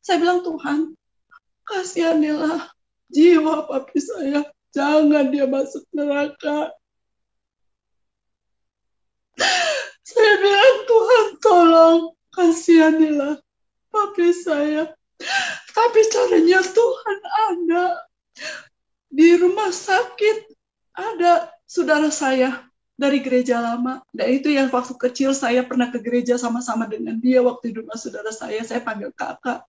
Saya bilang, Tuhan, kasihanilah jiwa papi saya. Jangan dia masuk neraka. Saya bilang, Tuhan, tolong kasihanilah papi saya. Tapi caranya Tuhan ada. Di rumah sakit ada saudara saya dari gereja lama. Dan itu yang waktu kecil saya pernah ke gereja sama-sama dengan dia waktu di rumah saudara saya panggil kakak.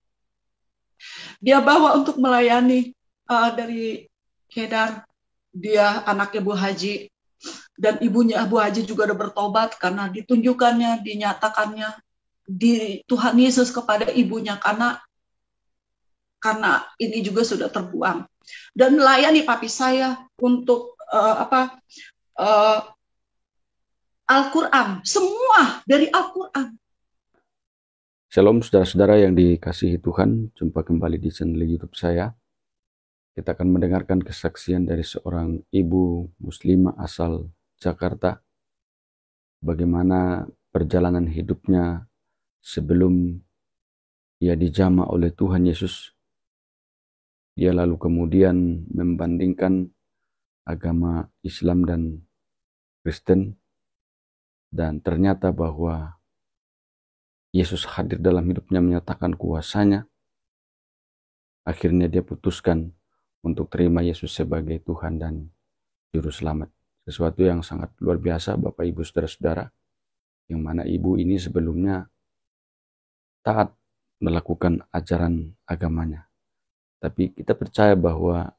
Dia bawa untuk melayani dari Kedar. Dia anaknya Bu Haji. Dan ibunya Bu Haji juga udah bertobat karena ditunjukkannya, dinyatakannya di Tuhan Yesus kepada ibunya karena ini juga sudah terbuang. Dan melayani papi saya untuk Al-Quran, semua dari Al-Quran. Shalom saudara-saudara yang dikasihi Tuhan, jumpa kembali di channel YouTube saya. Kita akan mendengarkan kesaksian dari seorang ibu muslimah asal Jakarta. Bagaimana perjalanan hidupnya sebelum ia dijamah oleh Tuhan Yesus. Dia lalu kemudian membandingkan agama Islam dan Kristen. Dan ternyata bahwa Yesus hadir dalam hidupnya, menyatakan kuasanya. Akhirnya dia putuskan untuk terima Yesus sebagai Tuhan dan Juru Selamat. Sesuatu yang sangat luar biasa Bapak Ibu Saudara-saudara, yang mana ibu ini sebelumnya taat melakukan ajaran agamanya. Tapi kita percaya bahwa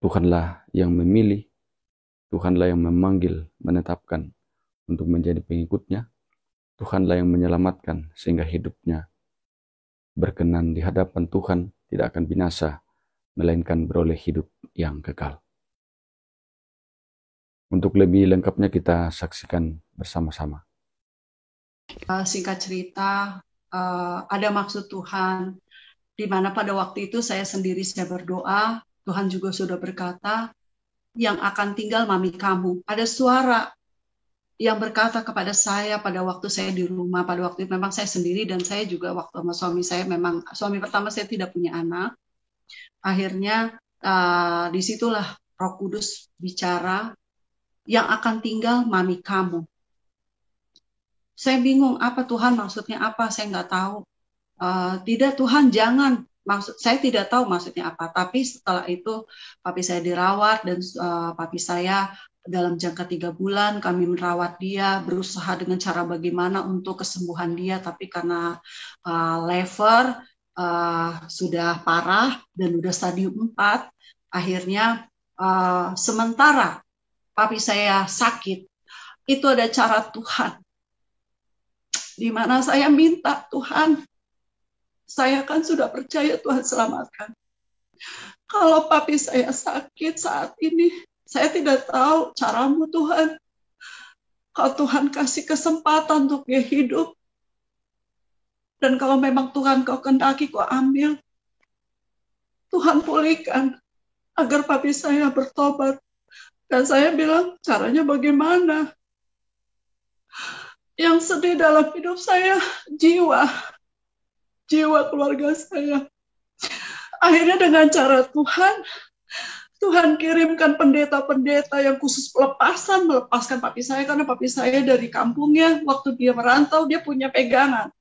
Tuhanlah yang memilih, Tuhanlah yang memanggil, menetapkan untuk menjadi pengikutnya. Tuhanlah yang menyelamatkan sehingga hidupnya berkenan di hadapan Tuhan, tidak akan binasa, melainkan beroleh hidup yang kekal. Untuk lebih lengkapnya kita saksikan bersama-sama. Singkat cerita, ada maksud Tuhan, di mana pada waktu itu saya berdoa, Tuhan juga sudah berkata, yang akan tinggal mami kamu. Ada suara yang berkata kepada saya pada waktu saya di rumah, pada waktu itu memang saya sendiri dan saya juga waktu sama suami saya, memang suami pertama saya tidak punya anak. Akhirnya disitulah Roh Kudus bicara, yang akan tinggal mami kamu. Saya bingung, apa Tuhan maksudnya apa? Saya nggak tahu. Tidak Tuhan, jangan. Saya tidak tahu maksudnya apa. Tapi setelah itu papi saya dirawat dan papi saya dalam jangka 3 bulan kami merawat dia, berusaha dengan cara bagaimana untuk kesembuhan dia. Tapi karena liver sudah parah dan sudah stadium 4, akhirnya sementara papi saya sakit, itu ada cara Tuhan. Di mana saya minta, Tuhan, saya kan sudah percaya Tuhan selamatkan. Kalau papi saya sakit saat ini, saya tidak tahu caramu Tuhan. Kalau Tuhan kasih kesempatan untuk dia hidup, dan kalau memang Tuhan kau kehendaki, kau ambil, Tuhan pulihkan agar papi saya bertobat. Dan saya bilang, caranya bagaimana? Yang sedih dalam hidup saya, jiwa keluarga saya. Akhirnya dengan cara Tuhan kirimkan pendeta-pendeta yang khusus melepaskan papi saya, karena papi saya dari kampungnya, waktu dia merantau, dia punya pegangan.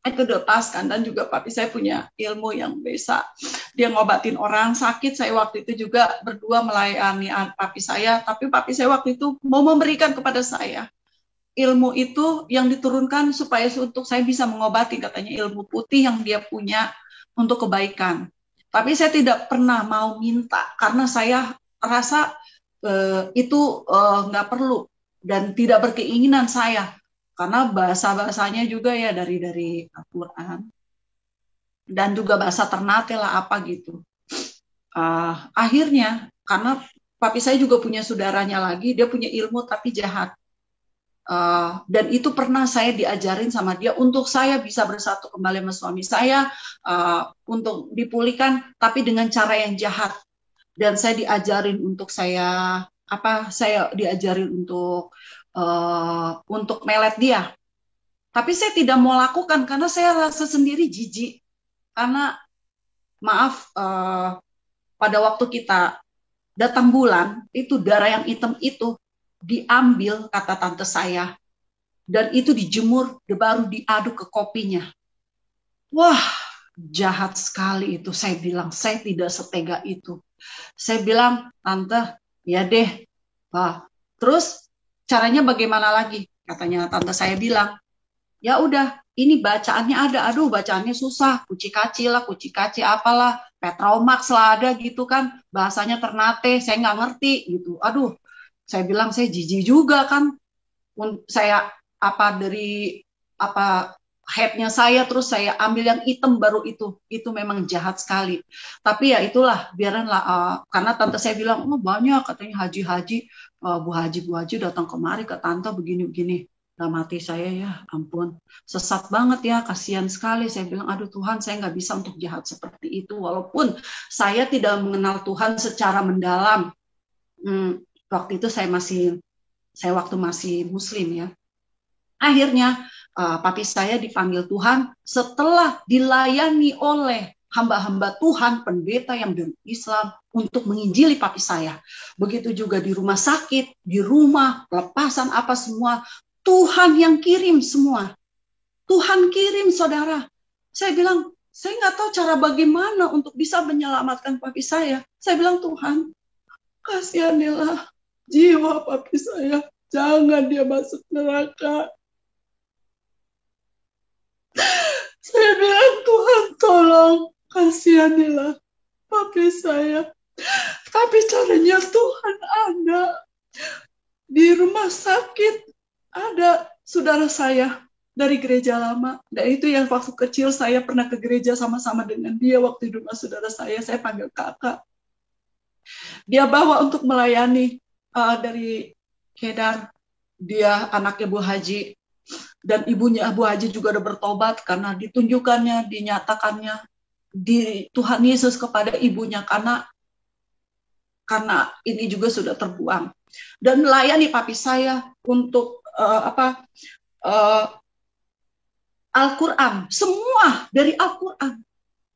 Itu dilepaskan, dan juga papi saya punya ilmu yang bisa. Dia ngobatin orang sakit, saya waktu itu juga berdua melayani papi saya, tapi papi saya waktu itu mau memberikan kepada saya. Ilmu itu yang diturunkan supaya untuk saya bisa mengobati, katanya ilmu putih yang dia punya untuk kebaikan. Tapi saya tidak pernah mau minta karena saya rasa itu nggak perlu dan tidak berkeinginan saya, karena bahasa-bahasanya juga ya dari Al-Quran dan juga bahasa Ternate lah apa gitu. Akhirnya karena papi saya juga punya saudaranya lagi, dia punya ilmu tapi jahat. Dan itu pernah saya diajarin sama dia untuk saya bisa bersatu kembali sama suami saya, untuk dipulihkan tapi dengan cara yang jahat. Dan saya diajarin untuk saya diajarin untuk melet dia. Tapi saya tidak mau lakukan karena saya rasa sendiri jijik. Karena maaf, pada waktu kita datang bulan, itu darah yang hitam itu diambil, kata tante saya, dan itu dijemur, baru diaduk ke kopinya. Wah, jahat sekali itu. Saya bilang, saya tidak setega itu. Saya bilang, tante, ya deh. Wah, terus caranya bagaimana lagi? Katanya tante saya bilang, ya udah, ini bacaannya ada. Aduh, bacaannya susah. Kuci kaci lah, kuci kaci apalah. Petromax lah ada gitu kan. Bahasanya Ternate, saya nggak ngerti gitu. Aduh, saya bilang saya jijik juga kan. Saya apa dari apa headnya saya, terus saya ambil yang hitam, baru itu memang jahat sekali. Tapi ya itulah, biaranlah, karena tante saya bilang, oh banyak katanya haji-haji, Bu Haji datang kemari ke tante begini-begini. Nah, mati saya, ya ampun, sesat banget ya, kasihan sekali. Saya bilang, aduh Tuhan, saya nggak bisa untuk jahat seperti itu, walaupun saya tidak mengenal Tuhan secara mendalam. Waktu itu saya waktu masih muslim ya. Akhirnya papi saya dipanggil Tuhan setelah dilayani oleh hamba-hamba Tuhan, pendeta yang dari Islam, untuk menginjili papi saya. Begitu juga di rumah sakit, di rumah, pelepasan apa semua, Tuhan yang kirim semua. Tuhan kirim, saudara. Saya bilang, saya nggak tahu cara bagaimana untuk bisa menyelamatkan papi saya. Saya bilang, Tuhan, kasihanilah jiwa papi saya. Jangan dia masuk neraka. Saya bilang, Tuhan tolong kasihanilah papi saya. Tapi caranya Tuhan ada. Di rumah sakit ada saudara saya dari gereja lama. Dan itu yang waktu kecil saya pernah ke gereja sama-sama dengan dia waktu di rumah saudara saya panggil kakak. Dia bawa untuk melayani dari Kedar. Dia anaknya Bu Haji. Dan ibunya Bu Haji juga udah bertobat karena ditunjukkannya, dinyatakannya di Tuhan Yesus kepada ibunya, karena ini juga sudah terbuang. Dan melayani papi saya untuk Al-Quran, semua dari Al-Quran.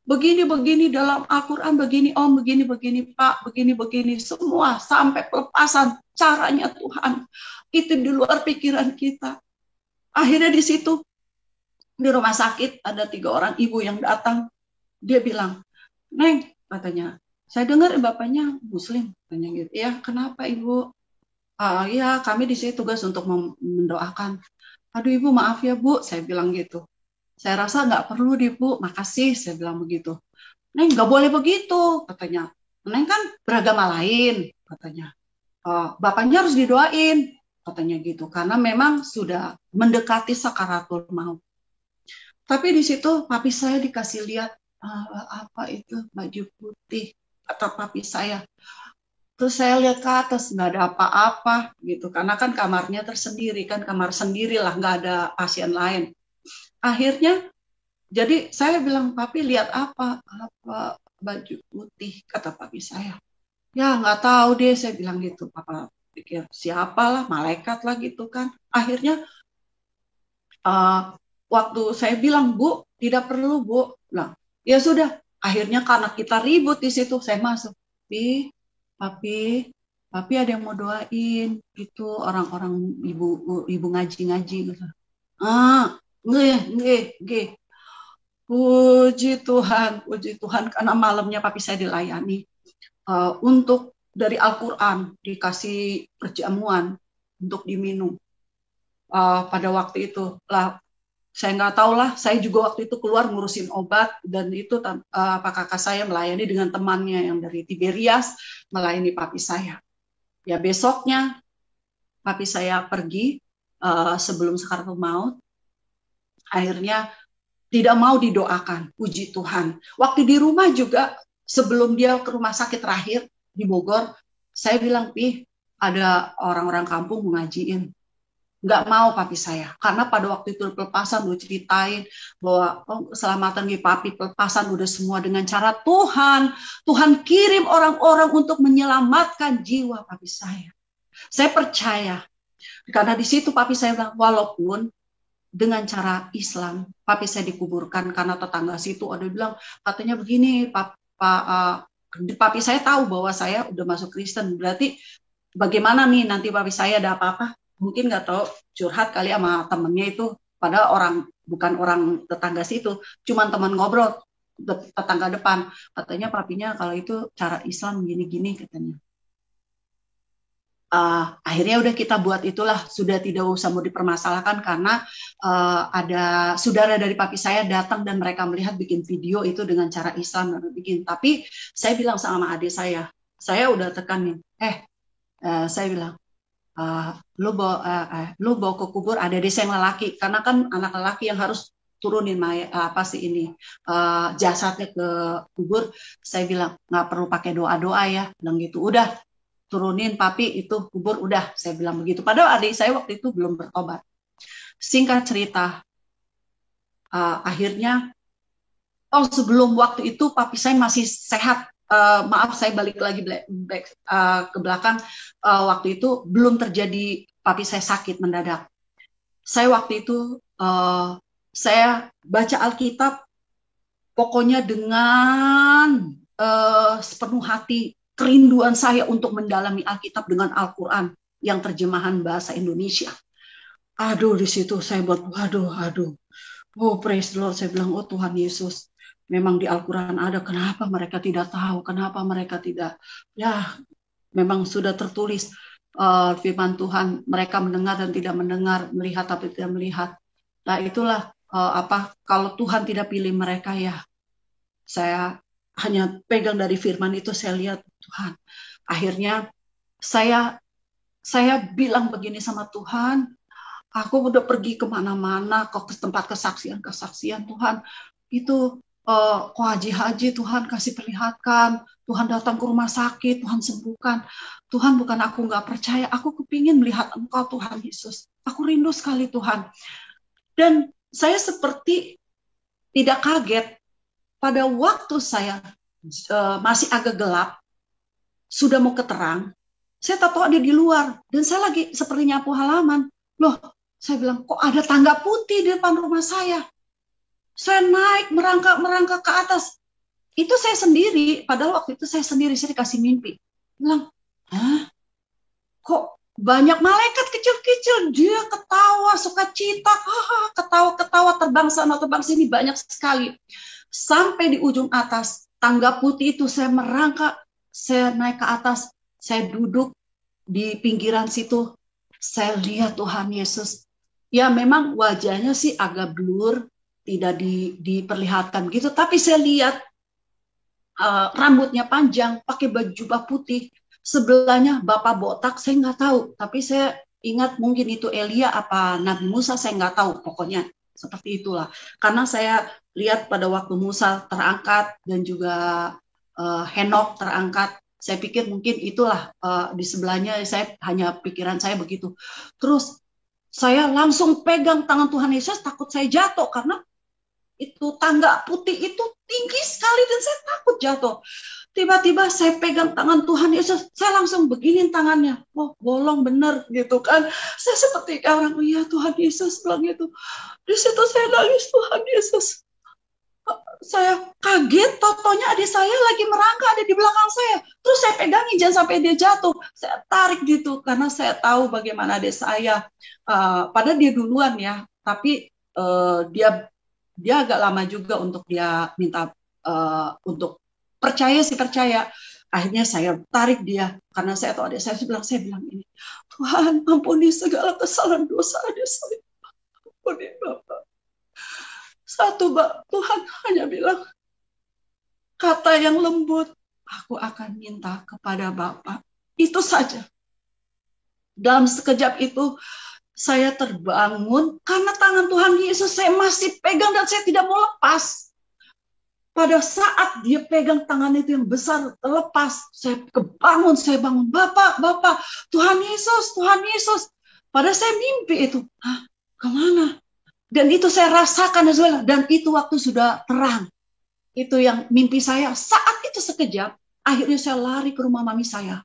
Begini-begini dalam Al-Quran, begini Om, begini-begini Pak, begini-begini, semua sampai pelepasan. Caranya Tuhan, itu di luar pikiran kita. Akhirnya di situ, di rumah sakit, ada 3 orang ibu yang datang. Dia bilang, Neng, katanya, saya dengar bapaknya muslim. Katanya gitu. Ya, kenapa ibu? Ya, kami di sini tugas untuk mendoakan. Aduh ibu, maaf ya bu, saya bilang gitu. Saya rasa nggak perlu deh bu, makasih, saya bilang begitu. Neng, nggak boleh begitu, katanya. Neng kan beragama lain, katanya. Bapaknya harus didoain, katanya gitu, karena memang sudah mendekati sakaratul maut. Tapi di situ papi saya dikasih lihat, apa itu baju putih, kata papi saya. Terus saya lihat ke atas, nggak ada apa-apa gitu, karena kan kamarnya tersendiri, kan kamar sendiri lah, nggak ada pasien lain. Akhirnya, jadi saya bilang, papi lihat apa baju putih, kata papi saya. Ya nggak tahu deh, saya bilang gitu. Papa pikir siapalah, malaikat lah gitu kan. Akhirnya waktu saya bilang, Bu, tidak perlu Bu. Nah, ya sudah. Akhirnya karena kita ribut di situ, saya masuk. Papi ada yang mau doain gitu, orang-orang ibu ngaji-ngaji gitu. Nggih. Puji Tuhan karena malamnya papi saya dilayani. Untuk dari Al-Quran dikasih perjamuan untuk diminum. Pada waktu itu lah, saya nggak tahu lah, saya juga waktu itu keluar ngurusin obat, dan itu kakak saya melayani dengan temannya yang dari Tiberias, melayani papi saya. Ya besoknya papi saya pergi sebelum sakaratul maut. Akhirnya tidak mau didoakan, puji Tuhan. Waktu di rumah juga, sebelum dia ke rumah sakit terakhir di Bogor, saya bilang, Pi, ada orang-orang kampung mau ngajiin. Nggak mau papi saya, karena pada waktu itu pelepasan udah ceritain bahwa keselamatan di papi, pelepasan udah semua dengan cara Tuhan. Tuhan kirim orang-orang untuk menyelamatkan jiwa papi saya. Saya percaya, karena di situ papi saya bilang, walaupun dengan cara Islam. Papi saya dikuburkan karena tetangga situ ada bilang katanya begini, papi saya tahu bahwa saya udah masuk Kristen. Berarti bagaimana nih nanti papi saya ada apa-apa? Mungkin nggak tahu curhat kali sama temennya itu. Padahal bukan orang tetangga situ, cuman teman ngobrol tetangga depan. Katanya papinya kalau itu cara Islam gini-gini katanya. Akhirnya udah kita buat itulah, sudah tidak usah mau dipermasalahkan karena ada saudara dari papi saya datang dan mereka melihat bikin video itu dengan cara Islam dan bikin. Tapi saya bilang sama adik saya udah tekanin, saya bilang, lu bawa ke kubur ada desa yang lelaki, karena kan anak lelaki yang harus turunin jasadnya ke kubur. Saya bilang nggak perlu pakai doa-doa ya, bilang gitu. Udah turunin papi itu kubur, udah saya bilang begitu. Padahal adik saya waktu itu belum bertobat. Singkat cerita, akhirnya sebelum waktu itu papi saya masih sehat. Maaf saya balik lagi ke belakang. Waktu itu belum terjadi papi saya sakit mendadak. Saya waktu itu saya baca Alkitab pokoknya dengan sepenuh hati, kerinduan saya untuk mendalami Alkitab dengan Al-Quran yang terjemahan bahasa Indonesia. Aduh, di situ saya buat, aduh. Oh, praise the Lord. Saya bilang, oh Tuhan Yesus, memang di Al-Quran ada, kenapa mereka tidak tahu, kenapa mereka tidak, ya memang sudah tertulis firman Tuhan, mereka mendengar dan tidak mendengar, melihat tapi tidak melihat. Nah itulah kalau Tuhan tidak pilih mereka ya, saya hanya pegang dari firman itu, saya lihat Tuhan. Akhirnya saya bilang begini sama Tuhan, aku udah pergi kemana-mana, ke tempat kesaksian Tuhan, itu kok haji Tuhan kasih perlihatkan, Tuhan datang ke rumah sakit, Tuhan sembuhkan. Tuhan, bukan aku nggak percaya, aku kepingin melihat Engkau Tuhan Yesus. Aku rindu sekali Tuhan. Dan saya seperti tidak kaget. Pada waktu saya masih agak gelap, sudah mau keterang, saya tahu ada di luar, dan saya lagi seperti nyapu halaman. Loh, saya bilang, kok ada tangga putih di depan rumah saya? Saya naik, merangkak ke atas. Itu saya sendiri, padahal waktu itu saya sendiri, saya dikasih mimpi. Bilang, kok banyak malaikat kecil-kecil, dia ketawa, sukacita, ketawa terbang sana, terbang sini, banyak sekali. Sampai di ujung atas, tangga putih itu saya merangkak, saya naik ke atas, saya duduk di pinggiran situ, saya lihat Tuhan Yesus. Ya memang wajahnya sih agak blur, tidak diperlihatkan gitu, tapi saya lihat rambutnya panjang, pakai baju jubah putih, sebelahnya bapak botak, saya nggak tahu, tapi saya ingat mungkin itu Elia apa Nabi Musa, saya nggak tahu, pokoknya seperti itulah. Karena saya lihat pada waktu Musa terangkat dan juga Henok terangkat, saya pikir mungkin itulah di sebelahnya, saya hanya pikiran saya begitu. Terus saya langsung pegang tangan Tuhan Yesus, takut saya jatuh karena itu tangga putih itu tinggi sekali dan saya takut jatuh. Tiba-tiba saya pegang tangan Tuhan Yesus, saya langsung beginin tangannya. Oh, bolong bener gitu kan. Saya seperti orang, oh ya Tuhan Yesus bilang gitu. Di situ saya nangis, Tuhan Yesus. Saya kaget, totonya adik saya lagi merangkak ada di belakang saya. Terus saya pegangin jangan sampai dia jatuh. Saya tarik gitu karena saya tahu bagaimana adik saya. Padahal dia duluan ya, tapi dia agak lama juga untuk dia minta untuk percaya. Akhirnya saya tarik dia karena saya tahu adik saya bilang ini, Tuhan ampuni segala kesalahan dosa adik saya, ampuni Bapak. Tuhan hanya bilang kata yang lembut, aku akan minta kepada Bapak. Itu saja. Dalam sekejap itu saya terbangun karena tangan Tuhan Yesus saya masih pegang dan saya tidak mau lepas. Pada saat dia pegang tangan itu yang besar terlepas, saya bangun, Bapak, Tuhan Yesus. Pada saya mimpi itu, kemana? Dan itu saya rasakan dan itu waktu sudah terang. Itu yang mimpi saya. Saat itu sekejap, akhirnya saya lari ke rumah mami saya.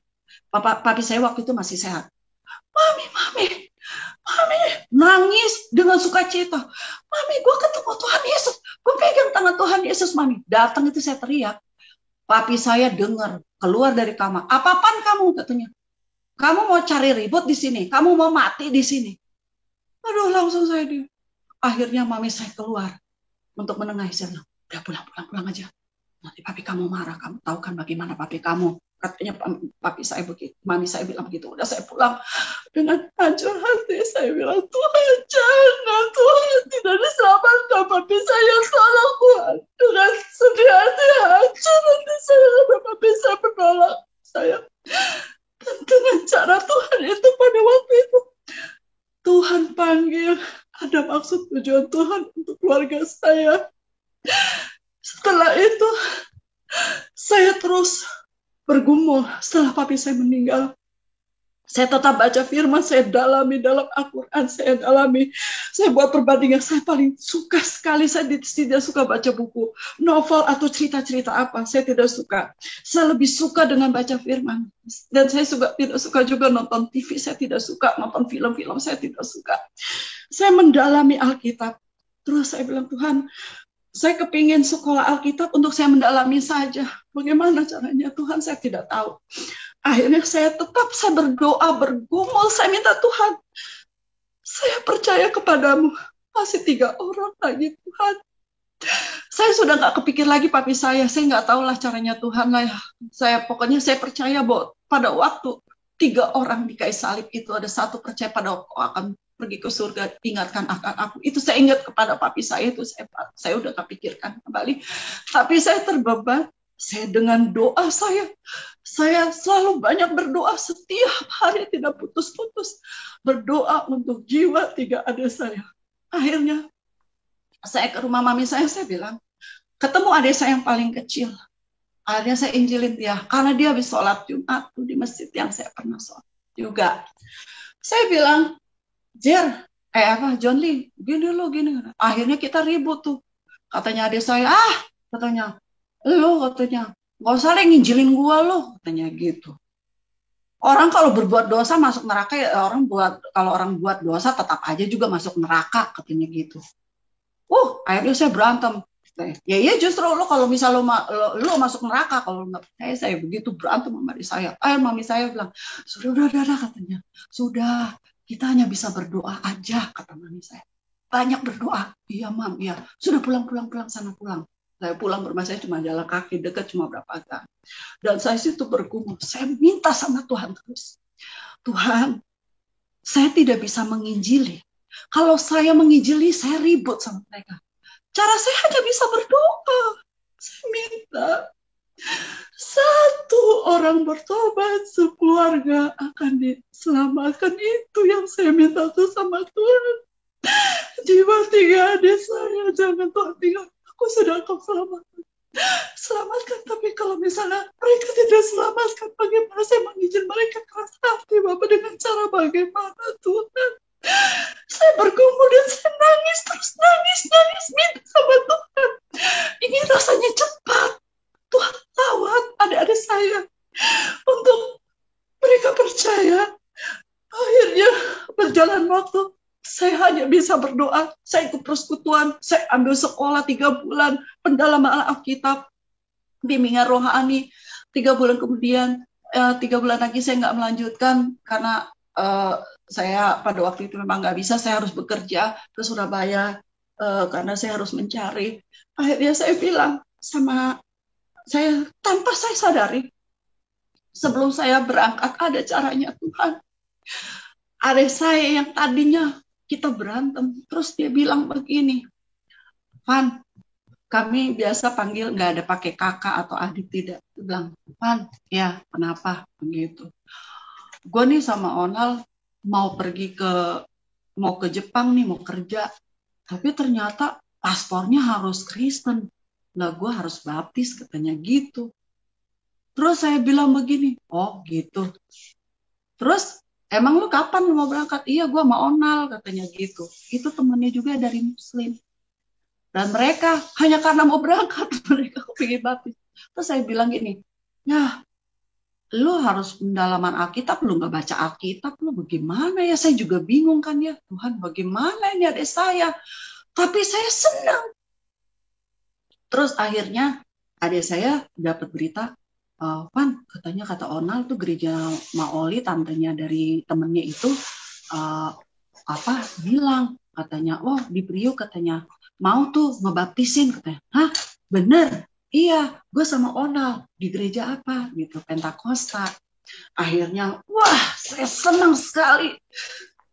Papi saya waktu itu masih sehat. Mami, Mami nangis dengan sukacita. Mami, gue ketemu Tuhan Yesus. Gue pegang tangan Tuhan Yesus, Mami. Datang itu saya teriak. Papi saya dengar, keluar dari kamar. Apa-apaan kamu, katanya. Kamu mau cari ribut di sini. Kamu mau mati di sini. Aduh, langsung saya di. Akhirnya mami saya keluar untuk menengahi. Saya bilang, udah pulang aja. Nanti papi kamu marah. Kamu tahu kan bagaimana papi kamu. Katanya papi saya begitu. Mami saya bilang begitu. Udah saya pulang. Dengan hancur hati saya bilang, Tuhan jangan, Tuhan tidak diselamatkan papi saya, tolong Tuhan. Dengan sedih hati hancur hati saya karena papi saya menolak saya. Dan dengan cara Tuhan itu pada waktu itu, Tuhan panggil, ada maksud tujuan Tuhan untuk keluarga saya. Setelah itu, saya terus bergumul setelah papi saya meninggal. Saya tetap baca firman, saya dalami dalam Al-Quran, saya dalami. Saya buat perbandingan, saya paling suka sekali, saya tidak suka baca buku, novel atau cerita-cerita apa, saya tidak suka. Saya lebih suka dengan baca firman. Dan saya tidak suka juga nonton TV, saya tidak suka nonton film-film, saya tidak suka. Saya mendalami Alkitab. Terus saya bilang, Tuhan, saya kepingin sekolah Alkitab untuk saya mendalami saja. Bagaimana caranya Tuhan, saya tidak tahu. Akhirnya saya berdoa, bergumul, saya minta Tuhan, saya percaya kepadamu, masih 3 orang lagi Tuhan. Saya sudah nggak kepikir lagi papi saya nggak tahu lah caranya Tuhan lah ya. Pokoknya saya percaya bahwa pada waktu 3 orang di kayu salib itu ada satu percaya pada aku akan pergi ke surga, ingatkan akan aku. Itu saya ingat kepada papi saya itu, saya udah kepikirkan kembali. Tapi saya terbeban. Saya dengan doa saya selalu banyak berdoa setiap hari tidak putus-putus. Berdoa untuk jiwa 3 adik saya. Akhirnya saya ke rumah mami saya bilang, ketemu adik saya yang paling kecil. Akhirnya saya injilin dia, karena dia habis sholat Jumat di masjid yang saya pernah sholat juga. Saya bilang, John Lee, gini. Akhirnya kita ribut tuh. Katanya adik saya, katanya, katanya, gak usah nginjilin gua lo, katanya gitu. Orang kalau berbuat dosa masuk neraka ya, kalau orang buat dosa tetap aja juga masuk neraka, katanya gitu. Akhirnya saya berantem. Ya iya, justru lo kalau misal lo masuk neraka, kalau nggak percaya saya begitu berantem sama adik saya. Mami saya bilang, sudah katanya, sudah, kita hanya bisa berdoa aja, kata mami saya. Banyak berdoa. Iya mam, iya. Sudah pulang sana pulang. Saya pulang bermasa saya cuma jalan kaki dekat cuma berapa gang. Dan saya situ bergumul. Saya minta sama Tuhan terus. Tuhan, saya tidak bisa menginjili. Kalau saya menginjili, saya ribut sama mereka. Cara saya hanya bisa berdoa. Saya minta 1 orang bertobat, sekeluarga akan diselamatkan. Itu yang saya minta tuh sama Tuhan. Jiwa 3 adik saya, jangan Tuhan tinggal. Aku sudah akan selamatkan, tapi kalau misalnya mereka tidak selamatkan, bagaimana saya mengizinkan mereka keras hati, Bapak, dengan cara bagaimana Tuhan? Saya bergumul dan saya nangis, terus nangis, minta sama Tuhan. Ini rasanya cepat. Tuhan tawat adik-adik saya untuk mereka percaya. Akhirnya berjalan waktu, saya hanya bisa berdoa. Saya ikut persekutuan, saya ambil sekolah 3 bulan, pendalaman Alkitab, bimbingan rohani. 3 bulan kemudian, 3 bulan lagi saya nggak melanjutkan karena saya pada waktu itu memang nggak bisa. Saya harus bekerja ke Surabaya karena saya harus mencari. Akhirnya saya bilang sama saya, tanpa saya sadari, sebelum saya berangkat ada caranya Tuhan. Adik saya yang tadinya kita berantem, terus dia bilang begini, Van, kami biasa panggil nggak ada pakai kakak atau adik, tidak. Dia bilang, Van, ya kenapa begitu? Gue nih sama Onal mau ke Jepang nih, mau kerja, tapi ternyata paspornya harus Kristen. Lah gue harus baptis, katanya gitu. Terus saya bilang begini, oh gitu. Terus emang lu kapan lu mau berangkat? Iya, gue mau Onal, katanya gitu. Itu temannya juga dari Muslim. Dan mereka hanya karena mau berangkat, mereka kepingin baptis. Terus saya bilang gini, nah lu harus pendalaman Alkitab, lu nggak baca Alkitab, lu bagaimana ya? Saya juga bingung kan ya, Tuhan bagaimana ini adik saya? Tapi saya senang. Terus akhirnya adik saya dapat berita, Van, katanya kata Onal tuh gereja Maoli, tantenya dari temennya itu, uh, bilang katanya, oh di Priuk katanya mau tuh ngebaptisin katanya. Hah, bener? Iya, gue sama Onal di gereja apa gitu, Pentakosta. Akhirnya, wah, saya senang sekali.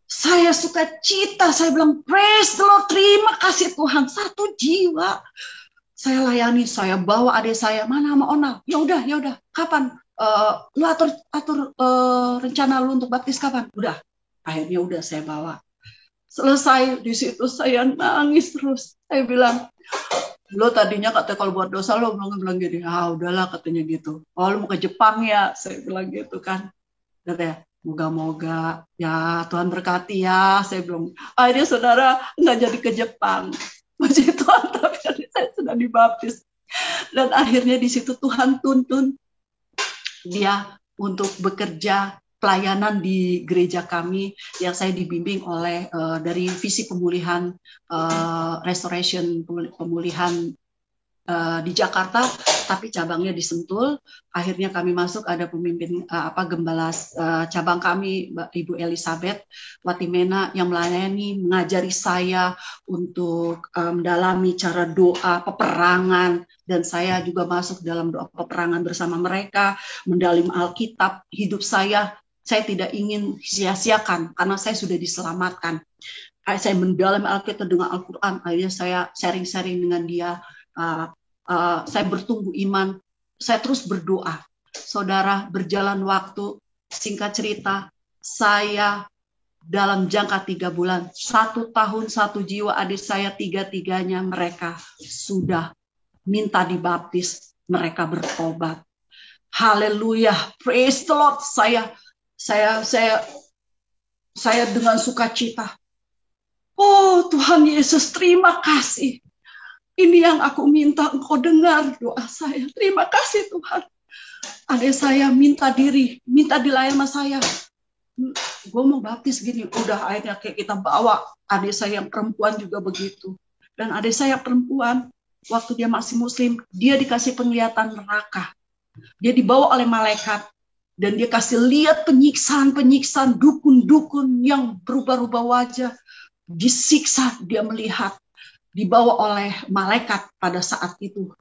Saya suka cita, saya bilang, praise the Lord, terima kasih Tuhan, satu jiwa. Saya layani, saya bawa adik saya, mana sama Onal? Ya udah, kapan? Lu atur rencana lu untuk baptis kapan? Udah, akhirnya udah saya bawa. Selesai di situ saya nangis terus. Saya bilang, lo tadinya katanya kalau buat dosa lo bilang gini, udahlah katanya gitu. Oh lo mau ke Jepang ya? Saya bilang gitu kan. Katanya, moga-moga ya Tuhan berkati ya. Saya bilang, akhirnya saudara nggak jadi ke Jepang. Masih Tuhan, tapi saya sudah dibaptis. Dan akhirnya di situ Tuhan tuntun dia untuk bekerja pelayanan di gereja kami yang saya dibimbing oleh dari visi pemulihan restoration pemulihan di Jakarta, tapi cabangnya di Sentul. Akhirnya kami masuk, ada pemimpin gembala cabang kami, Ibu Elizabeth Watimena, yang melayani, mengajari saya untuk mendalami cara doa peperangan, dan saya juga masuk dalam doa peperangan bersama mereka, mendalim Alkitab. Hidup saya tidak ingin sia-siakan karena saya sudah diselamatkan. Saya mendalam Alkitab dengan Al-Quran. Akhirnya saya sharing-sharing dengan dia. Saya bertumbuh iman. Saya terus berdoa. Saudara, berjalan waktu. Singkat cerita, saya dalam jangka 3 bulan, 1 tahun 1 jiwa adik saya, tiga-tiganya mereka sudah minta dibaptis. Mereka bertobat. Haleluya, praise the Lord. Saya dengan sukacita. Oh Tuhan Yesus, terima kasih. Ini yang aku minta, Engkau dengar doa saya. Terima kasih Tuhan. Adik saya minta dilayani sama saya. Gue mau baptis gini. Udah akhirnya kayak kita bawa adik saya yang perempuan juga begitu. Dan adik saya perempuan, waktu dia masih muslim, dia dikasih penglihatan neraka. Dia dibawa oleh malaikat. Dan dia kasih lihat penyiksaan, dukun-dukun yang berubah-ubah wajah. Disiksa, dia melihat, dibawa oleh malaikat pada saat itu.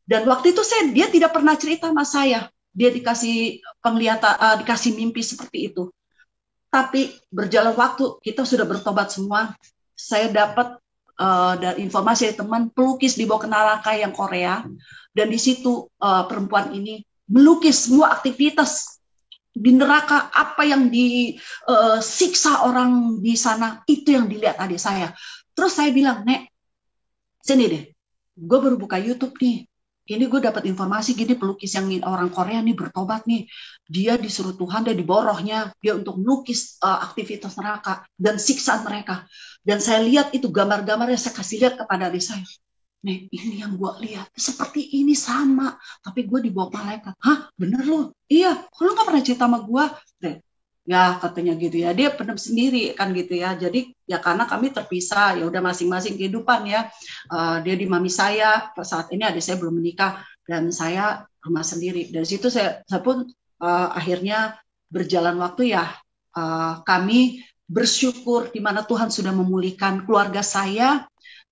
Dan waktu itu dia tidak pernah cerita sama saya. Dia dikasih penglihatan, dikasih mimpi seperti itu. Tapi berjalan waktu, kita sudah bertobat semua. Saya dapat dari informasi dari teman, pelukis dibawa ke neraka yang Korea. Dan di situ perempuan ini melukis semua aktivitas di neraka, apa yang disiksa orang di sana, itu yang dilihat adik saya. Terus saya bilang, Nek, sini deh, gue baru buka YouTube nih. Ini gue dapat informasi gini, pelukis yang orang Korea nih bertobat nih. Dia disuruh Tuhan, dia dibawa rohnya, dia untuk melukis aktivitas neraka dan siksaan mereka. Dan saya lihat itu gambar-gambarnya, saya kasih lihat kepada adik saya. Nih, ini yang gue lihat, seperti ini sama, tapi gue dibawa malaikat. Hah, bener lo? Iya, lo gak pernah cerita sama gue? Ya, katanya gitu ya, dia pendam sendiri kan gitu ya. Jadi ya karena kami terpisah, ya udah masing-masing kehidupan ya. Dia di mami saya, saat ini adik saya belum menikah, dan saya rumah sendiri. Dari situ saya pun akhirnya berjalan waktu ya, kami bersyukur di mana Tuhan sudah memulihkan keluarga saya.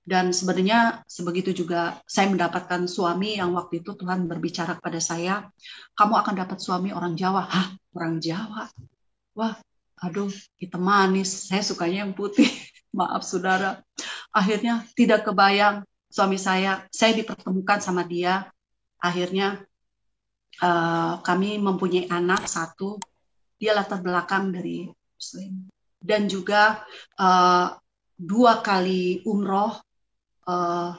Dan sebenarnya sebegitu juga saya mendapatkan suami yang waktu itu Tuhan berbicara kepada saya, kamu akan dapat suami orang Jawa. Hah, orang Jawa? Wah, aduh, hitam manis. Saya sukanya yang putih. Maaf saudara. Akhirnya tidak kebayang suami saya dipertemukan sama dia. Akhirnya kami mempunyai anak satu. Dia latar belakang dari Muslim. Dan juga 2 kali umroh, 3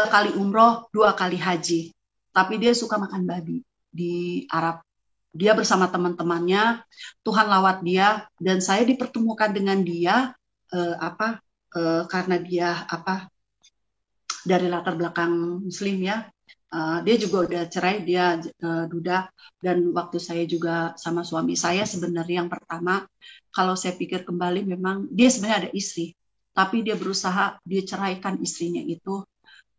kali umroh, 2 kali haji. Tapi dia suka makan babi di Arab. Dia bersama teman-temannya, Tuhan lawat dia, dan saya dipertemukan dengan dia karena dia dari latar belakang Muslim ya. Dia juga udah cerai, dia duda. Dan waktu saya juga sama suami saya, sebenarnya yang pertama, kalau saya pikir kembali, memang dia sebenarnya ada istri, tapi dia berusaha dia ceraikan istrinya itu.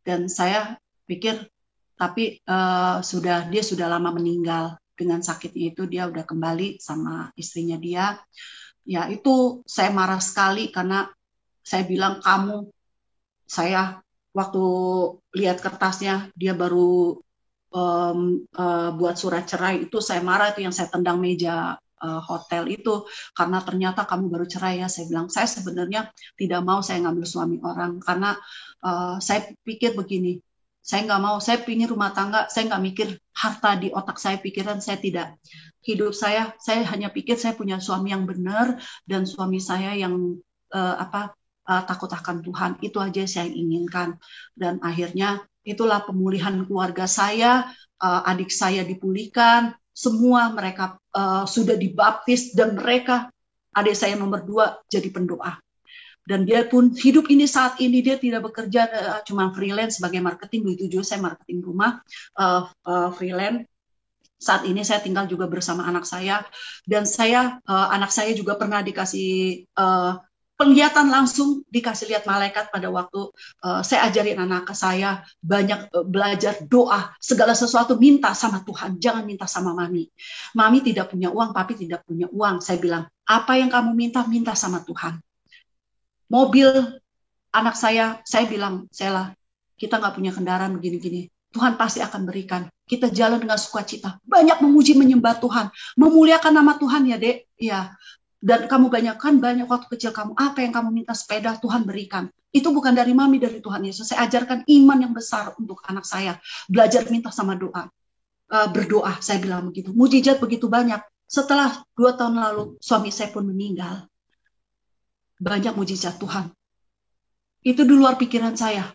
Dan saya pikir, tapi dia sudah lama meninggal dengan sakitnya itu, dia udah kembali sama istrinya dia. Ya itu saya marah sekali karena saya bilang, saya waktu lihat kertasnya dia baru buat surat cerai, itu saya marah, itu yang saya tendang meja hotel itu, karena ternyata kamu baru cerai ya. Saya bilang, saya sebenarnya tidak mau saya ngambil suami orang, karena saya pikir begini, saya nggak mau, saya ingin rumah tangga, saya nggak mikir harta di otak saya, pikiran saya tidak. Hidup saya hanya pikir saya punya suami yang benar, dan suami saya yang takut akan Tuhan, itu aja saya inginkan. Dan akhirnya itulah pemulihan keluarga saya, adik saya dipulihkan, semua mereka sudah dibaptis, dan mereka, adik saya nomor 2 jadi pendoa. Dan dia pun hidup ini saat ini, dia tidak bekerja, cuma freelance sebagai marketing. Begitu juga saya marketing rumah, freelance. Saat ini saya tinggal juga bersama anak saya, dan anak saya juga pernah dikasih penglihatan langsung, dikasih lihat malaikat pada waktu saya ajarin anak saya banyak belajar doa, segala sesuatu minta sama Tuhan, jangan minta sama mami. Mami tidak punya uang, papi tidak punya uang. Saya bilang, apa yang kamu minta, minta sama Tuhan. Mobil anak saya bilang, Sela, kita nggak punya kendaraan begini-gini, Tuhan pasti akan berikan. Kita jalan dengan sukacita, banyak memuji menyembah Tuhan, memuliakan nama Tuhan ya dek, ya. Dan kamu banyak waktu kecil kamu, apa yang kamu minta, sepeda, Tuhan berikan. Itu bukan dari mami, dari Tuhan Yesus. Saya ajarkan iman yang besar untuk anak saya, belajar minta sama doa, berdoa. Saya bilang begitu, mujizat begitu banyak. Setelah 2 tahun lalu suami saya pun meninggal, banyak mujizat Tuhan. Itu di luar pikiran saya.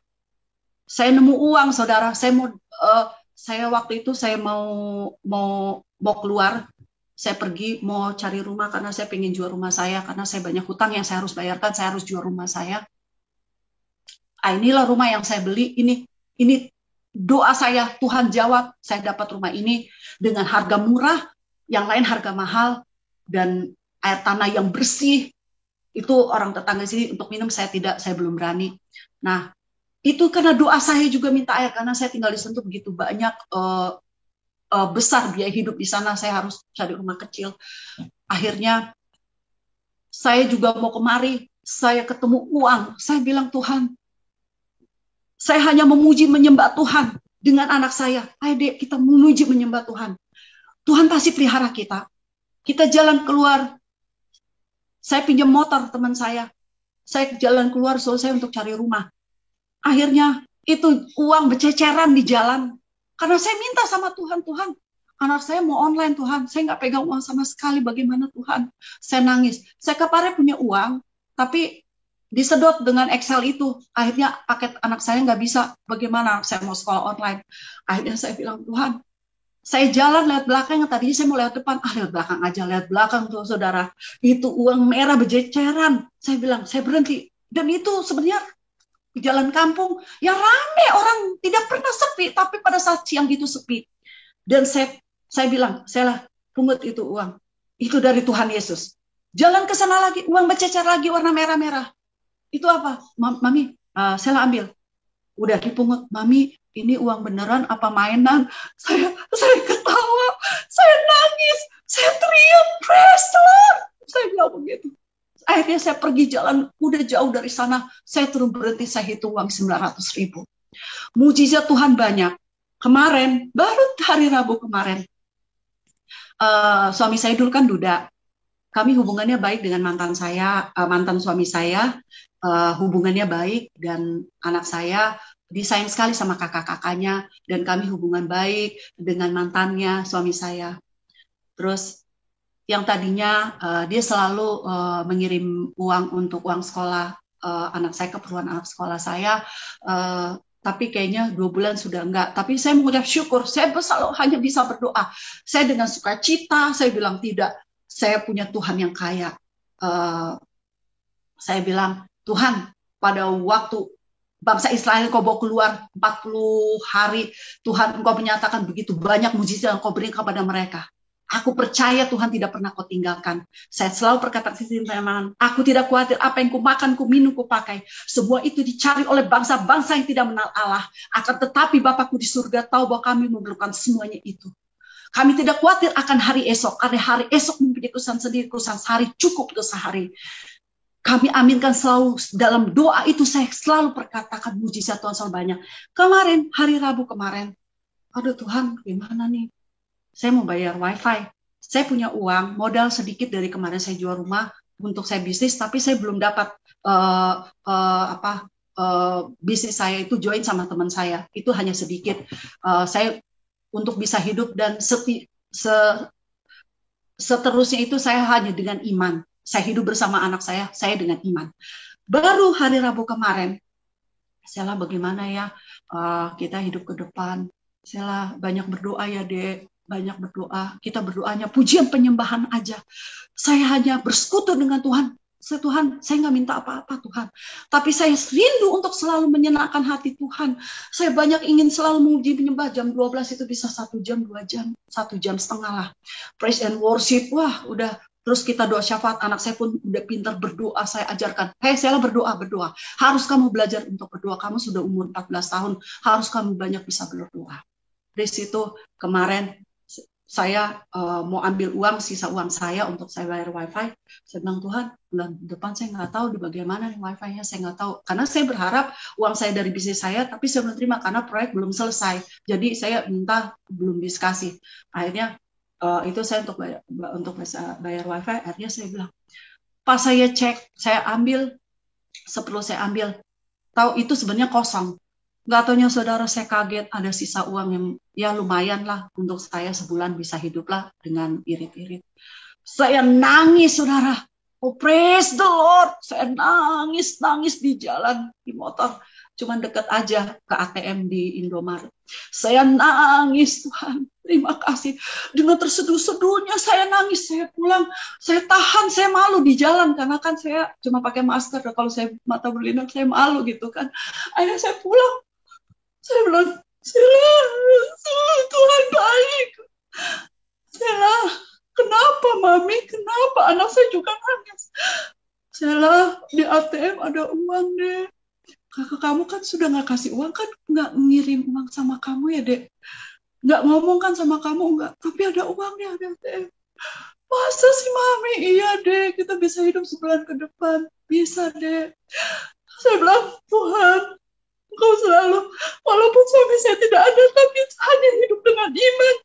Saya nemu uang, saudara. Saya waktu itu saya mau keluar. Saya pergi mau cari rumah karena saya pengen jual rumah saya, karena saya banyak hutang yang saya harus bayarkan. Saya harus jual rumah saya. Inilah rumah yang saya beli. Ini doa saya, Tuhan jawab. Saya dapat rumah ini dengan harga murah, yang lain harga mahal, dan air tanah yang bersih. Itu orang tetangga sini untuk minum, saya belum berani. Nah, itu karena doa saya juga minta air, karena saya tinggal di Sentul, begitu banyak besar biaya hidup di sana, saya harus cari rumah kecil. Akhirnya saya juga mau kemari, saya ketemu uang, saya bilang, Tuhan, saya hanya memuji menyembah Tuhan dengan anak saya. Ayo dek, kita memuji menyembah Tuhan. Tuhan pasti pelihara kita. Kita jalan keluar, saya pinjam motor teman saya jalan keluar selesai untuk cari rumah. Akhirnya itu uang berceceran di jalan. Karena saya minta sama Tuhan, Tuhan, anak saya mau online Tuhan, saya nggak pegang uang sama sekali, bagaimana Tuhan? Saya nangis. Saya kemarin punya uang, tapi disedot dengan Excel itu. Akhirnya paket anak saya nggak bisa, bagaimana? Saya mau sekolah online. Akhirnya saya bilang, Tuhan, saya jalan lewat belakang, yang tadinya saya mau lewat depan, lewat belakang aja, lewat belakang tuh saudara. Itu uang merah berceceran. Saya bilang, saya berhenti. Dan itu sebenarnya jalan kampung yang rame, orang tidak pernah sepi, tapi pada saat siang gitu sepi. Dan saya bilang, Sela, pungut itu uang. Itu dari Tuhan Yesus. Jalan ke sana lagi, uang bercecer lagi warna merah-merah. Itu apa? Mami, Sela ambil. Udah dipungut, Mami, ini uang beneran apa mainan? Saya ketawa, saya nangis, saya teriak, praise the Lord. Saya bilang begitu. Akhirnya saya pergi jalan, udah jauh dari sana, saya turun berhenti, saya hitung uang 900.000. Mujizat Tuhan banyak. Kemarin, baru hari Rabu kemarin, suami saya dulu kan duda. Kami hubungannya baik dengan mantan suami saya, hubungannya baik, dan anak saya disayang sekali sama kakak-kakaknya, dan kami hubungan baik dengan mantannya suami saya. Terus yang tadinya dia selalu mengirim uang untuk uang sekolah anak saya, keperluan anak sekolah saya, tapi kayaknya 2 bulan sudah enggak. Tapi saya mengucap syukur, saya selalu hanya bisa berdoa. Saya dengan sukacita, saya bilang tidak, saya punya Tuhan yang kaya. Saya bilang, Tuhan, pada waktu bangsa Israel kau bawa keluar 40 hari, Tuhan engkau menyatakan begitu banyak mujizat yang kau berikan kepada mereka. Aku percaya Tuhan tidak pernah kau tinggalkan. Saya selalu berkata di sini, aku tidak khawatir apa yang ku makan, ku minum, ku pakai. Semua itu dicari oleh bangsa-bangsa yang tidak mengenal Allah. Akan tetapi Bapakku di surga tahu bahwa kami memerlukan semuanya itu. Kami tidak khawatir akan hari esok, karena hari esok mempunyai kesan sendiri, kesan sehari cukup untuk sehari. Kami aminkan selalu dalam doa itu, saya selalu perkatakan mujizat Tuhan selalu banyak. Kemarin, hari Rabu kemarin, aduh Tuhan, gimana nih? Saya mau bayar wifi. Saya punya uang, modal sedikit dari kemarin saya jual rumah untuk saya bisnis, tapi saya belum dapat bisnis saya itu join sama teman saya. Itu hanya sedikit. Saya untuk bisa hidup dan seterusnya itu saya hanya dengan iman. Saya hidup bersama anak saya dengan iman. Baru hari Rabu kemarin, saya bagaimana ya kita hidup ke depan. Saya banyak berdoa ya Dek. Banyak berdoa, kita berdoanya pujian penyembahan aja. Saya hanya bersekutu dengan Tuhan. Tuhan, saya nggak minta apa-apa Tuhan. Tapi saya rindu untuk selalu menyenangkan hati Tuhan. Saya banyak ingin selalu memuji menyembah. Jam 12 itu bisa 1 jam, 2 jam, 1 jam setengah lah. Praise and worship, wah udah. Terus kita doa syafaat, anak saya pun udah pintar berdoa, saya ajarkan. Hei, saya berdoa. Harus kamu belajar untuk berdoa. Kamu sudah umur 14 tahun, harus kamu banyak bisa berdoa. Dari situ kemarin, saya mau ambil uang, sisa uang saya untuk saya bayar wifi. Saya bilang, Tuhan, bulan depan saya nggak tahu di bagaimana nih wifi-nya, saya nggak tahu. Karena saya berharap uang saya dari bisnis saya, tapi saya belum terima karena proyek belum selesai. Jadi saya minta belum bisa kasih. Akhirnya itu saya untuk bayar wifi. Akhirnya saya bilang, pas saya cek, saya ambil, sebelum saya ambil, tahu itu sebenarnya kosong. Nggak taunya saudara, saya kaget ada sisa uang yang ya lumayan lah untuk saya sebulan bisa hidup lah dengan irit-irit. Saya nangis saudara. Oh praise the Lord. Saya nangis di jalan, di motor. Cuman dekat aja ke ATM di Indomaret. Saya nangis Tuhan. Terima kasih. Dengan terseduh-seduhnya saya nangis. Saya pulang. Saya tahan. Saya malu di jalan. Karena kan saya cuma pakai masker. Kalau saya mata berlinang saya malu gitu kan. Akhirnya saya pulang. Saya bilang, Tuhan baik. Saya kenapa Mami? Kenapa? Anak saya juga nangis. Saya di ATM ada uang deh. Kakak kamu kan sudah nggak kasih uang kan, nggak ngirim uang sama kamu ya dek. Nggak ngomong kan sama kamu nggak. Tapi ada uang deh ada ATM. Masa sih Mami? Iya deh, kita bisa hidup sebulan ke depan. Bisa deh. Saya bilang, Tuhan, Engkau selalu, walaupun suami saya tidak ada, tapi hanya hidup dengan iman.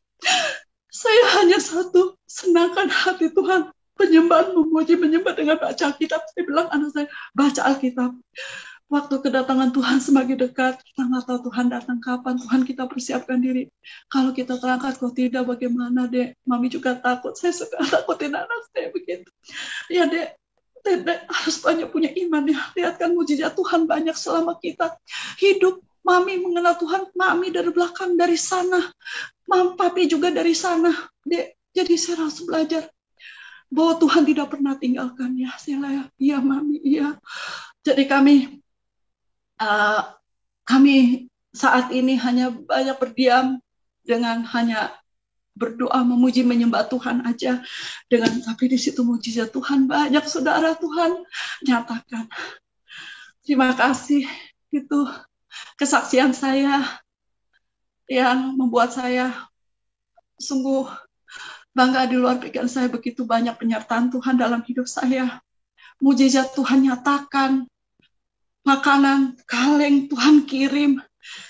Saya hanya satu, senangkan hati Tuhan. Penyembahan, memuji, menyembah dengan baca Alkitab. Saya bilang anak saya, baca Alkitab. Waktu kedatangan Tuhan semakin dekat, kita nggak tahu Tuhan datang kapan. Tuhan, kita persiapkan diri. Kalau kita terangkat, kok tidak, bagaimana dek? Mami juga takut, saya suka takutin anak saya begitu. Ya dek, Dek harus banyak punya iman ya. Lihatkan mujizat Tuhan banyak selama kita hidup. Mami mengenal Tuhan, Mami dari belakang, dari sana. Papi juga dari sana. Dek, jadi saya harus belajar bahwa Tuhan tidak pernah tinggalkan ya. Saya iya Mami, iya. Jadi kami saat ini hanya banyak berdiam dengan hanya berdoa, memuji, menyembah Tuhan aja. Tapi di situ mujizat Tuhan banyak, saudara. Tuhan nyatakan. Terima kasih. Itu kesaksian saya yang membuat saya sungguh bangga. Di luar pikiran saya, begitu banyak penyertaan Tuhan dalam hidup saya. Mujizat Tuhan nyatakan. Makanan kaleng Tuhan kirim.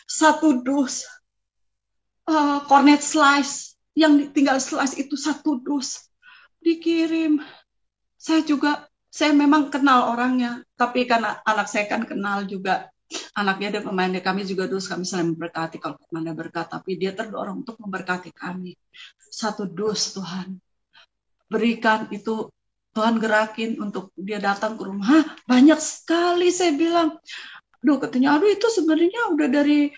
1 dus cornet slice. Yang tinggal slice itu 1 dus dikirim. Saya memang kenal orangnya, tapi karena anak saya kan kenal juga anaknya, ada pemain kami juga dus, kami selalu memberkati kalau mana berkat, tapi dia terdorong untuk memberkati kami. 1 dus Tuhan berikan itu, Tuhan gerakin untuk dia datang ke rumah. Banyak sekali, saya bilang. Katanya, itu sebenarnya udah dari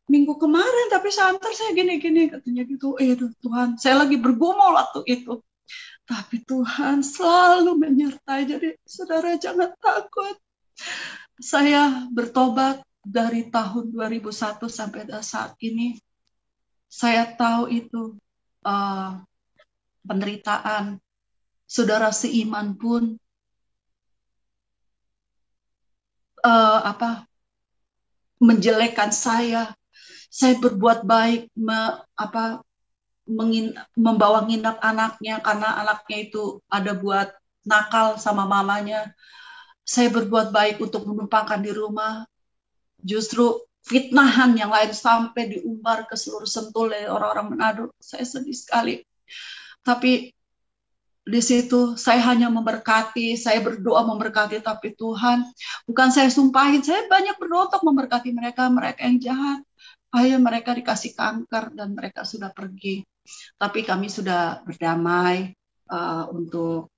minggu kemarin, tapi saya antar saya gini-gini, katanya gitu. Tuhan, saya lagi bergumul waktu itu. Tapi Tuhan selalu menyertai. Jadi saudara jangan takut. Saya bertobat dari tahun 2001 sampai saat ini, saya tahu itu penderitaan. Saudara seiman pun menjelekkan saya. Saya berbuat baik, membawa nginap anaknya karena anaknya itu ada buat nakal sama mamanya. Saya berbuat baik untuk menumpangkan di rumah. Justru fitnahan yang lain sampai diumbar ke seluruh Sentul oleh orang-orang Manado. Saya sedih sekali. Tapi di situ saya hanya memberkati, saya berdoa memberkati, tapi Tuhan, bukan saya sumpahin, saya banyak berdoa untuk memberkati mereka yang jahat. Ayo mereka dikasih kanker dan mereka sudah pergi. Tapi kami sudah berdamai untuk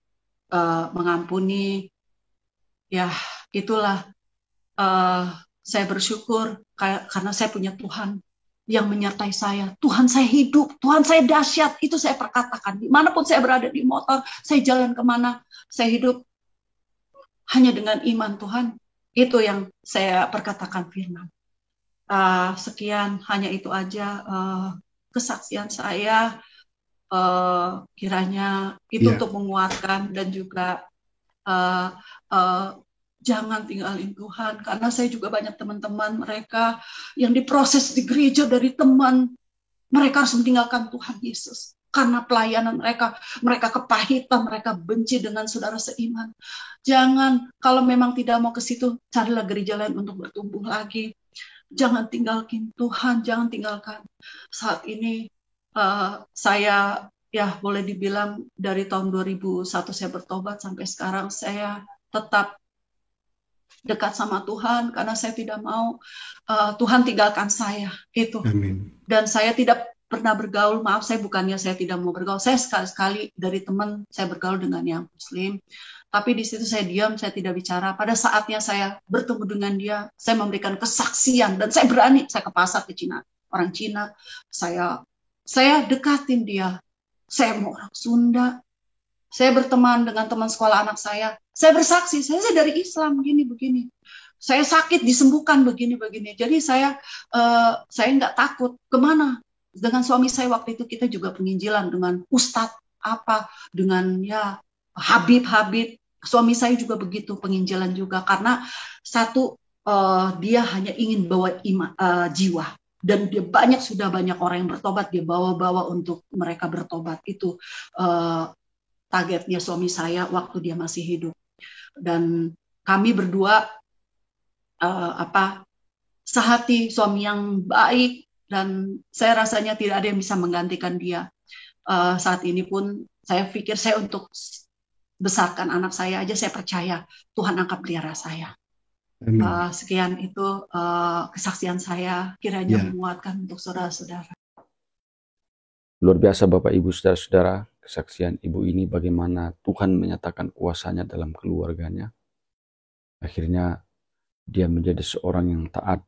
mengampuni. Ya, itulah saya bersyukur karena saya punya Tuhan yang menyertai saya. Tuhan saya hidup, Tuhan saya dahsyat. Itu saya perkatakan. Dimanapun saya berada, di motor, saya jalan kemana, saya hidup hanya dengan iman Tuhan. Itu yang saya perkatakan firman. Sekian, hanya itu aja kesaksian saya. Kiranya itu untuk menguatkan dan juga jangan tinggalin Tuhan, karena saya juga banyak teman-teman mereka yang diproses di gereja dari teman, mereka harus meninggalkan Tuhan Yesus karena pelayanan mereka kepahitan, mereka benci dengan saudara seiman. Jangan, kalau memang tidak mau ke situ, carilah gereja lain untuk bertumbuh lagi. Jangan tinggalkan Tuhan, jangan tinggalkan. Saat ini saya boleh dibilang dari tahun 2001 saya bertobat sampai sekarang saya tetap dekat sama Tuhan karena saya tidak mau Tuhan tinggalkan saya itu. Amin. Dan saya tidak pernah bergaul, maaf saya bukannya saya tidak mau bergaul, saya sekali-sekali dari teman saya bergaul dengan yang Muslim, tapi di situ saya diam, saya tidak bicara. Pada saatnya saya bertemu dengan dia, saya memberikan kesaksian dan saya berani, saya ke pasar ke Cina, orang Cina, saya dekatin dia. Saya mau orang Sunda, saya berteman dengan teman sekolah anak saya bersaksi, saya dari Islam begini. Saya sakit disembuhkan begini. Jadi saya nggak takut kemana. Dengan suami saya waktu itu kita juga penginjilan dengan ustadz dengan Habib. Suami saya juga begitu penginjilan juga karena satu dia hanya ingin bawa jiwa. Dan dia sudah banyak orang yang bertobat, dia bawa untuk mereka bertobat. Itu targetnya suami saya waktu dia masih hidup. Dan kami berdua sehati, suami yang baik, dan saya rasanya tidak ada yang bisa menggantikan dia. Saat ini pun saya pikir saya untuk besarkan anak saya aja saya percaya Tuhan angkat pelihara saya. Sekian itu kesaksian saya, kiranya menguatkan untuk saudara-saudara. Luar biasa Bapak Ibu Saudara-saudara, kesaksian Ibu ini bagaimana Tuhan menyatakan kuasanya dalam keluarganya. Akhirnya dia menjadi seorang yang taat,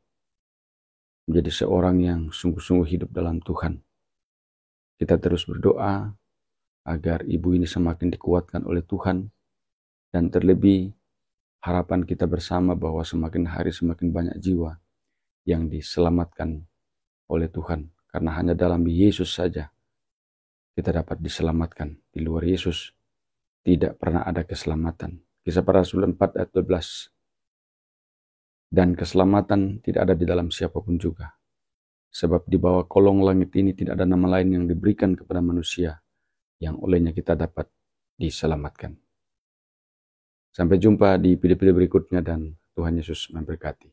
menjadi seorang yang sungguh-sungguh hidup dalam Tuhan. Kita terus berdoa agar Ibu ini semakin dikuatkan oleh Tuhan, dan terlebih harapan kita bersama bahwa semakin hari semakin banyak jiwa yang diselamatkan oleh Tuhan. Karena hanya dalam Yesus saja kita dapat diselamatkan. Di luar Yesus tidak pernah ada keselamatan. Kisah Para Rasul 4 ayat 12. Dan keselamatan tidak ada di dalam siapapun juga. Sebab di bawah kolong langit ini tidak ada nama lain yang diberikan kepada manusia yang olehnya kita dapat diselamatkan. Sampai jumpa di video-video berikutnya dan Tuhan Yesus memberkati.